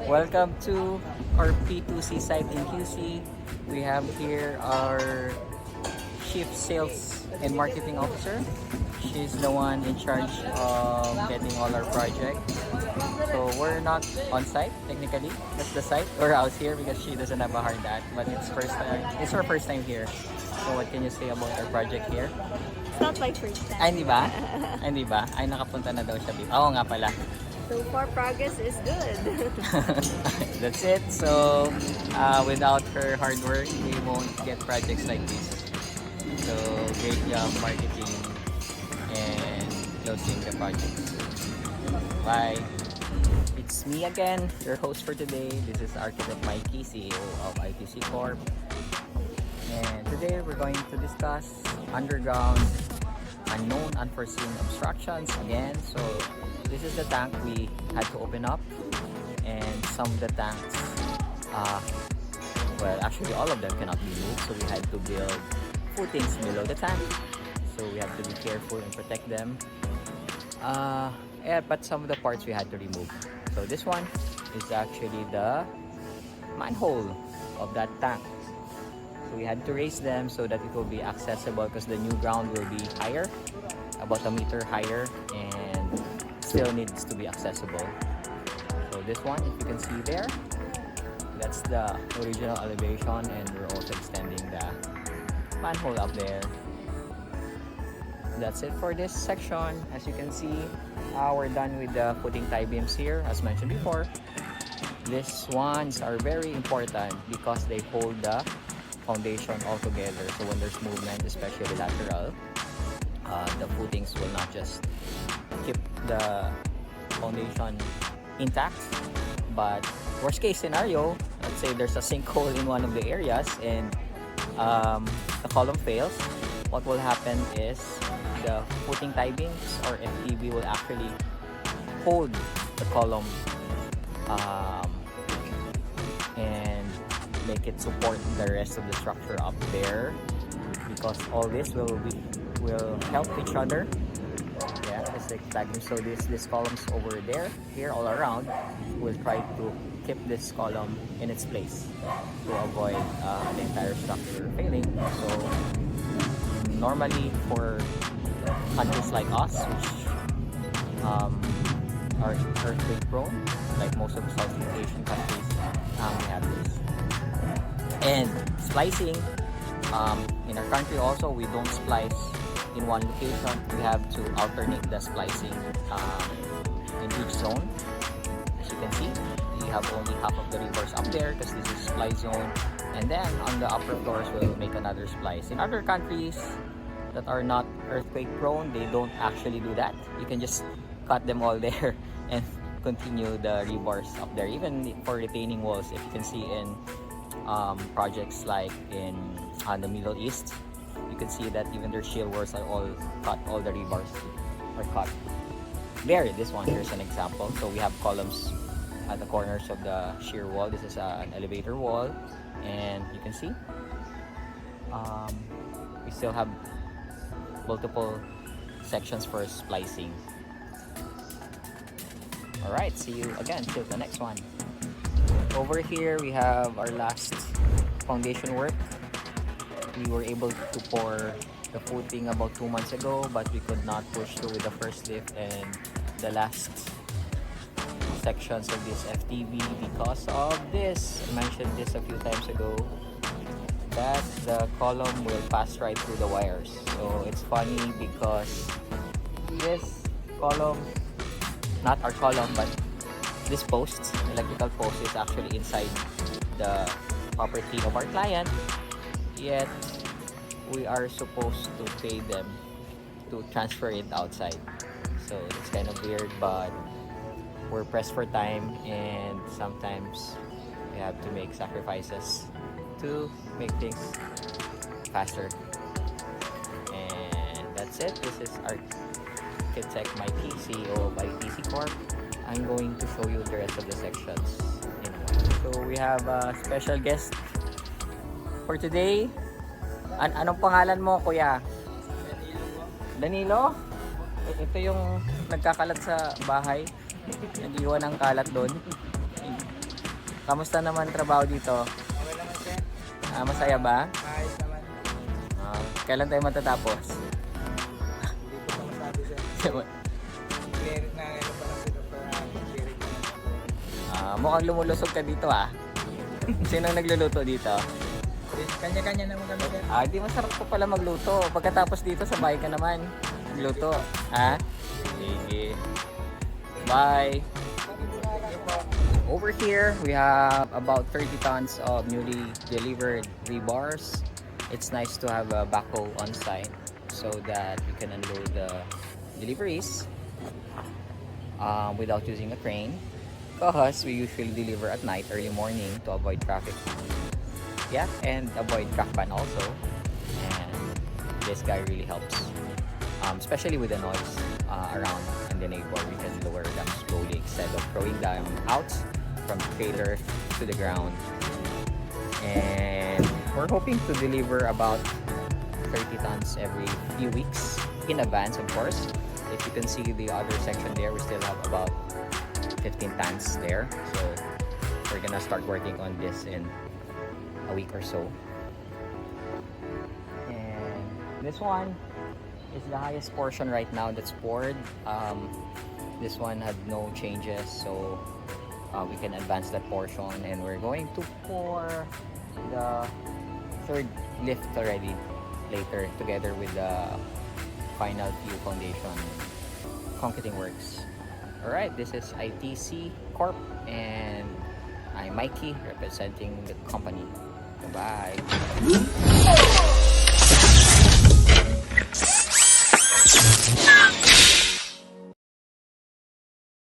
Welcome to our P2C site in QC. We have here our Chief Sales and Marketing Officer. She's the one in charge of getting all our projects. So we're not on site technically. That's the site. We're out here because she doesn't have a hard hat. But it's first time. It's her first time here. So what can you say about our project here? It's not my first time. Ay, hindi ba? Ay, hindi ba? Ay, nakapunta na daw siya. Oo nga pala. So far, progress is good. That's it. So without her hard work, we won't get projects like this. So great job marketing and closing the projects. Bye. It's me again, your host for today. This is Architect Mhykee, CEO of ITC CORP. And today we're going to discuss underground unknown unforeseen obstructions again. So this is the tank we had to open up, and some of the tanks, well actually all of them cannot be moved, so we had to build footings below the tank, so we have to be careful and protect them. Yeah, but some of the parts we had to remove. So this one is actually the manhole of that tank, so we had to raise them so that it will be accessible, because the new ground will be higher, about a meter higher, and still needs to be accessible. So this one, if you can see there, that's the original elevation, and we're also extending the manhole up there. That's it for this section. As you can see, we're done with the footing tie beams here. As mentioned before, these ones are very important because they hold the foundation all together. So when there's movement, especially lateral, the footings will not just keep the foundation intact, but worst case scenario, let's say there's a sinkhole in one of the areas and the column fails, what will happen is the footing tie beams or FTB will actually hold the column and make it support the rest of the structure up there, because all this will help each other. Yeah, it's like tagging. So this columns over there, here, all around, will try to keep this column in its place to avoid the entire structure failing. So normally for countries like us, which are earthquake prone, like most of the Southeast Asian countries, we have this. And splicing, in our country also, we don't splice in one location. We have to alternate the splicing in each zone. As you can see, we have only half of the reverse up there because this is splice zone, and then on the upper floors we'll make another splice. In other countries that are not earthquake prone, they don't actually do that. You can just cut them all there and continue the rebars up there. Even for retaining walls, if you can see in projects like in the Middle East, you can see that even their shield walls are all cut, all the rebars are cut. There, this one, here's an example. So we have columns at the corners of the shear wall. This is an elevator wall, and you can see we still have multiple sections for splicing. Alright, see you again till the next one. Over here we have our last foundation work. We were able to pour the footing about 2 months ago, but we could not push through with the first lift and the last sections of this FTB because of this. I mentioned this a few times ago, that the column will pass right through the wires. So it's funny because this column, not our column, but this post, electrical post, is actually inside the property of our client, yet we are supposed to pay them to transfer it outside. So it's kind of weird, but we're pressed for time, and sometimes we have to make sacrifices to make things faster. And that's it. This is Architect Mhykee, CEO of ITC CORP. I'm going to show you the rest of the sections in a while. So we have a special guest for today. Anong pangalan mo, kuya? Danilo? Ito yung nagkakalat sa bahay. Nag-iwan ng kalat doon. Kamusta naman trabaho dito? Okay naman sir. Masaya ba? Ayos naman. Kailan tayo matatapos? Hindi ko pa masabi sir. Clear na ano pa lang sir. Clearing na. Mukhang lumulusog ka dito Sino nagluluto dito? Kanya-kanya naman kami sir. Di masarap ko pala magluto. Pagkatapos dito sa bahay ka naman. Magluto. Sige. Bye. Over here, we have about 30 tons of newly delivered rebars. It's nice to have a backhoe on site so that we can unload the deliveries without using a crane, because we usually deliver at night, early morning, to avoid traffic. Yeah, and avoid crack ban also. And this guy really helps, especially with the noise around and the neighbor. We can lower them slowly instead of throwing them out from the trailer to the ground. And we're hoping to deliver about 30 tons every few weeks in advance, of course. If you can see the other section there, we still have about 15 tons there. So we're gonna start working on this in a week or so. And this one is the highest portion right now that's poured. This one had no changes, so we can advance that portion, and we're going to pour the third lift already later, together with the final few foundation concreting works. Alright, this is ITC CORP, and I'm Mhykee, representing the company. Bye.